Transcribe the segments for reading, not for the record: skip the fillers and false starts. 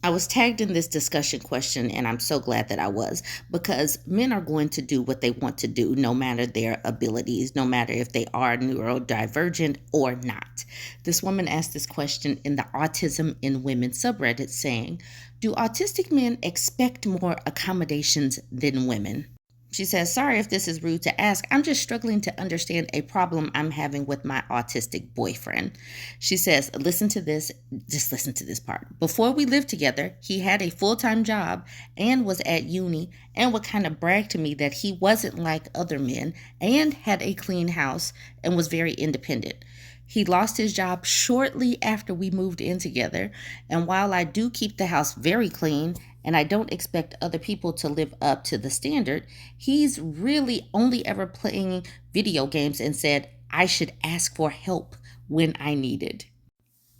I was tagged in this discussion question, and I'm so glad that I was, because men are going to do what they want to do, no matter their abilities, no matter if they are neurodivergent or not. This woman asked this question in the Autism in Women subreddit, saying, do autistic men expect more accommodations than women? She says, sorry if this is rude to ask. I'm just struggling to understand a problem I'm having with my autistic boyfriend. She says, listen to this, just listen to this part. Before we lived together, he had a full-time job and was at uni and would kind of brag to me that he wasn't like other men and had a clean house and was very independent. He lost his job shortly after we moved in together, and while I do keep the house very clean and I don't expect other people to live up to the standard, he's really only ever playing video games and said I should ask for help when I need it.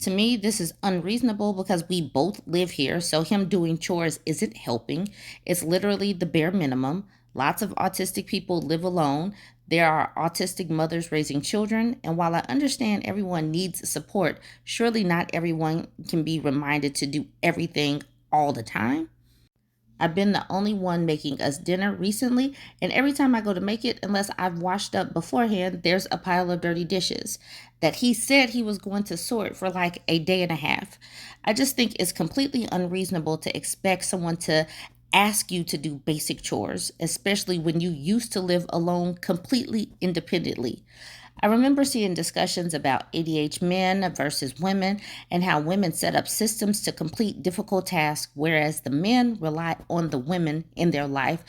To me, this is unreasonable because we both live here, so him doing chores isn't helping. It's literally the bare minimum. Lots of autistic people live alone. There are autistic mothers raising children, and while I understand everyone needs support, surely not everyone can be reminded to do everything all the time. I've been the only one making us dinner recently, and every time I go to make it, unless I've washed up beforehand, there's a pile of dirty dishes that he said he was going to sort for like a day and a half. I just think it's completely unreasonable to expect someone to ask you to do basic chores, especially when you used to live alone completely independently. I remember seeing discussions about ADH men versus women and how women set up systems to complete difficult tasks, whereas the men rely on the women in their life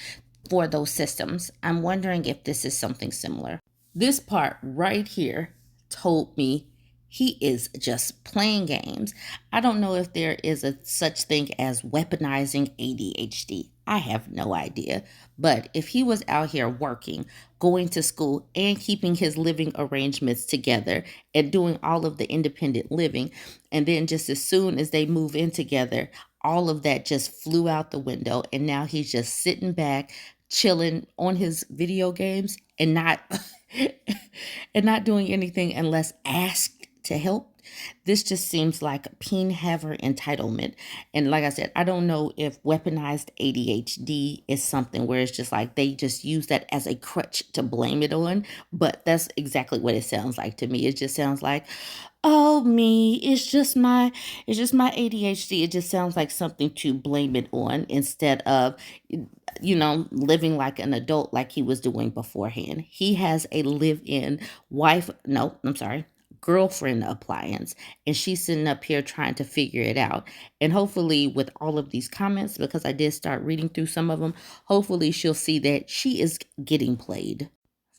for those systems. I'm wondering if this is something similar. This part right here told me he is just playing games. I don't know if there is a such thing as weaponizing ADHD. I have no idea. But if he was out here working, going to school, and keeping his living arrangements together and doing all of the independent living, and then just as soon as they move in together, all of that just flew out the window, and now he's just sitting back, chilling on his video games and not and not doing anything unless asked to help. This just seems like peen haver entitlement. And like I said, I don't know if weaponized ADHD is something where it's just like they just use that as a crutch to blame it on, but that's exactly what it sounds like to me. It just sounds like, oh me, it's just my ADHD. It just sounds like something to blame it on instead of living like an adult like he was doing beforehand. He has a live-in wife, no, I'm sorry, girlfriend appliance, and she's sitting up here trying to figure it out. And hopefully with all of these comments, because I did start reading through some of them, hopefully she'll see that she is getting played.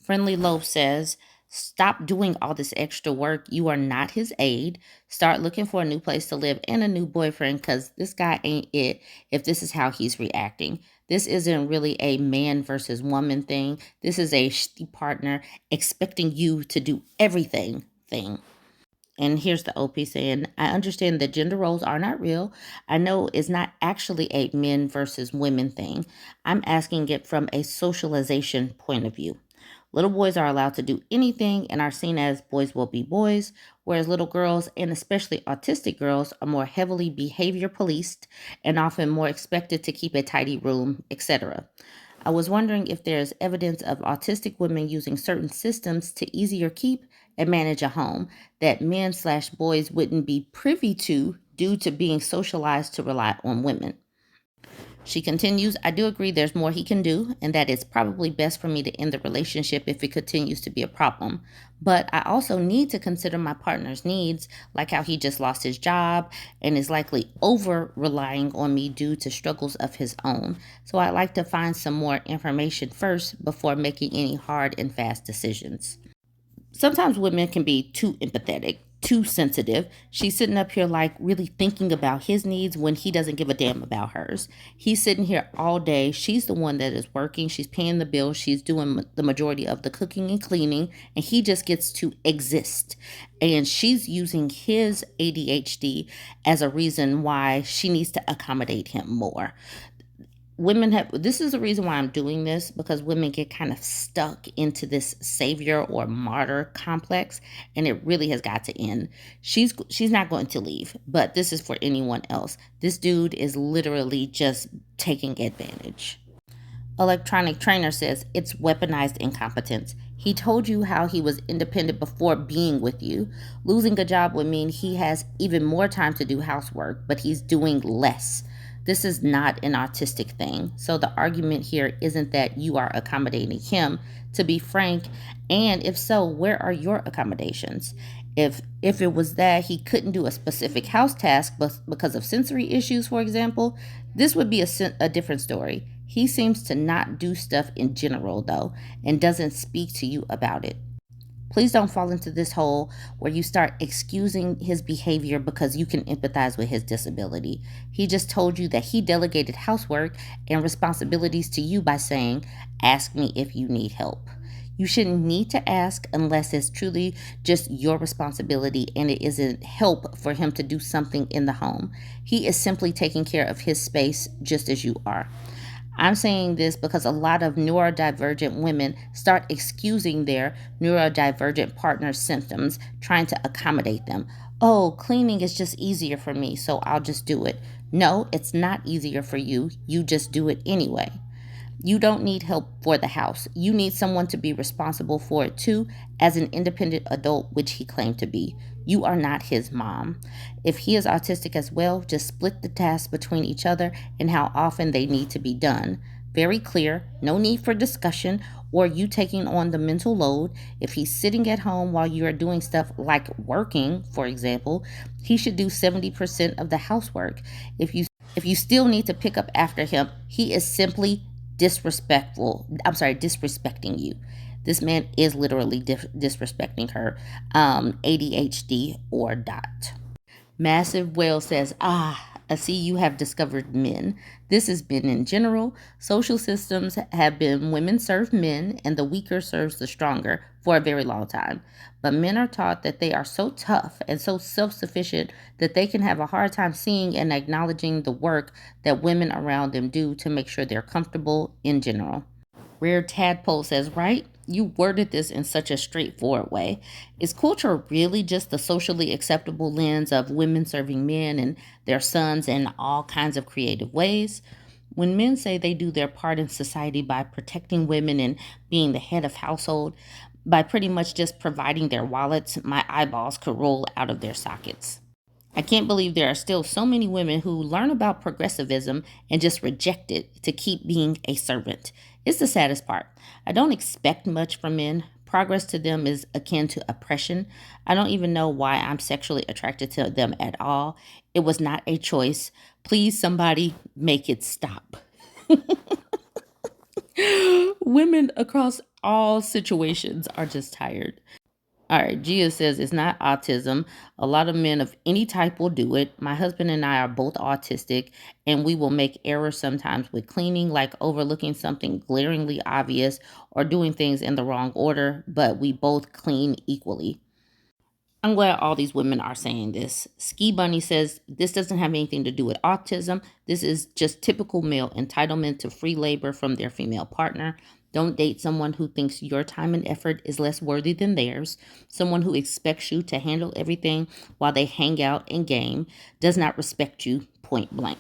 Friendly Loaf says, stop doing all this extra work. You are not his aide. Start looking for a new place to live and a new boyfriend, because this guy ain't it if this is how he's reacting. This isn't really a man versus woman thing. This is a partner expecting you to do everything thing. And here's the OP saying, I understand that gender roles are not real. I know it's not actually a men versus women thing. I'm asking it from a socialization point of view. Little boys are allowed to do anything and are seen as boys will be boys, whereas little girls, and especially autistic girls, are more heavily behavior policed and often more expected to keep a tidy room, etc. I was wondering if there is evidence of autistic women using certain systems to easier keep and manage a home that men/boys wouldn't be privy to due to being socialized to rely on women. She continues, I do agree there's more he can do, and that it's probably best for me to end the relationship if it continues to be a problem. But I also need to consider my partner's needs, like how he just lost his job and is likely over relying on me due to struggles of his own. So I'd like to find some more information first before making any hard and fast decisions. Sometimes women can be too empathetic, too sensitive. She's sitting up here like really thinking about his needs when he doesn't give a damn about hers. He's sitting here all day. She's the one that is working. She's paying the bills. She's doing the majority of the cooking and cleaning, and he just gets to exist. And she's using his ADHD as a reason why she needs to accommodate him more. women have, this is the reason why I'm doing this, because women get kind of stuck into this savior or martyr complex, and it really has got to end. She's not going to leave, but this is for anyone else. This dude is literally just taking advantage. Electronic Trainer says it's weaponized incompetence. He told you how he was independent before being with you. Losing a job would mean he has even more time to do housework, but he's doing less. This is not an autistic thing. So the argument here isn't that you are accommodating him, to be frank, and if so, where are your accommodations? If it was that he couldn't do a specific house task because of sensory issues, for example, this would be a different story. He seems to not do stuff in general, though, and doesn't speak to you about it. Please don't fall into this hole where you start excusing his behavior because you can empathize with his disability. He just told you that he delegated housework and responsibilities to you by saying, "Ask me if you need help." You shouldn't need to ask unless it's truly just your responsibility and it isn't help for him to do something in the home. He is simply taking care of his space just as you are. I'm saying this because a lot of neurodivergent women start excusing their neurodivergent partner's symptoms, trying to accommodate them. Oh, cleaning is just easier for me, so I'll just do it. No, it's not easier for you. You just do it anyway. You don't need help for the house. You need someone to be responsible for it too, as an independent adult, which he claimed to be. You are not his mom. If he is autistic as well, just split the tasks between each other and how often they need to be done. Very clear, no need for discussion or you taking on the mental load. If he's sitting at home while you are doing stuff like working, for example, he should do 70% of the housework. If you still need to pick up after him, he is simply disrespecting you. This man is literally disrespecting her. ADHD or dot. Massive Whale says, I see you have discovered men. This is men in general. Social systems have been women serve men and the weaker serves the stronger for a very long time. But men are taught that they are so tough and so self-sufficient that they can have a hard time seeing and acknowledging the work that women around them do to make sure they're comfortable in general. Rare Tadpole says, right? You worded this in such a straightforward way. Is culture really just the socially acceptable lens of women serving men and their sons in all kinds of creative ways? When men say they do their part in society by protecting women and being the head of household, by pretty much just providing their wallets, my eyeballs could roll out of their sockets. I can't believe there are still so many women who learn about progressivism and just reject it to keep being a servant. It's the saddest part. I don't expect much from men. Progress to them is akin to oppression. I don't even know why I'm sexually attracted to them at all. It was not a choice. Please, somebody, make it stop. Women across all situations are just tired. All right, Gia says it's not autism. A lot of men of any type will do it. My husband and I are both autistic, and we will make errors sometimes with cleaning, like overlooking something glaringly obvious or doing things in the wrong order, but we both clean equally. I'm glad all these women are saying this. Ski Bunny says this doesn't have anything to do with autism. This is just typical male entitlement to free labor from their female partner. Don't date someone who thinks your time and effort is less worthy than theirs. Someone who expects you to handle everything while they hang out and game does not respect you, point blank.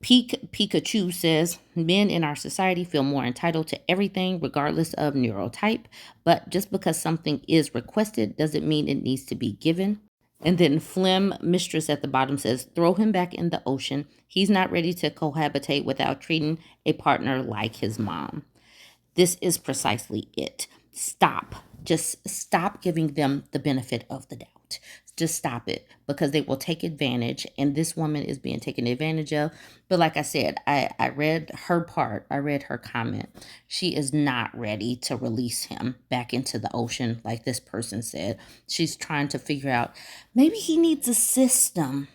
Pikachu says men in our society feel more entitled to everything regardless of neurotype, but just because something is requested doesn't mean it needs to be given. And then Phlegm Mistress at the bottom says throw him back in the ocean. He's not ready to cohabitate without treating a partner like his mom. This is precisely it. Stop. Just stop giving them the benefit of the doubt. Just stop it because they will take advantage. And this woman is being taken advantage of. But like I said, I read her part. I read her comment. She is not ready to release him back into the ocean like this person said. She's trying to figure out maybe he needs a system.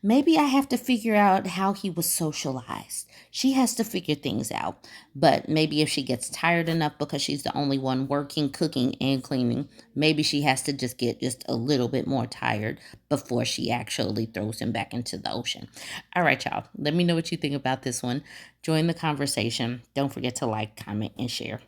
Maybe I have to figure out how he was socialized. She has to figure things out. But maybe if she gets tired enough because she's the only one working, cooking, and cleaning, maybe she has to just get just a little bit more tired before she actually throws him back into the ocean. All right, y'all. Let me know what you think about this one. Join the conversation. Don't forget to like, comment, and share.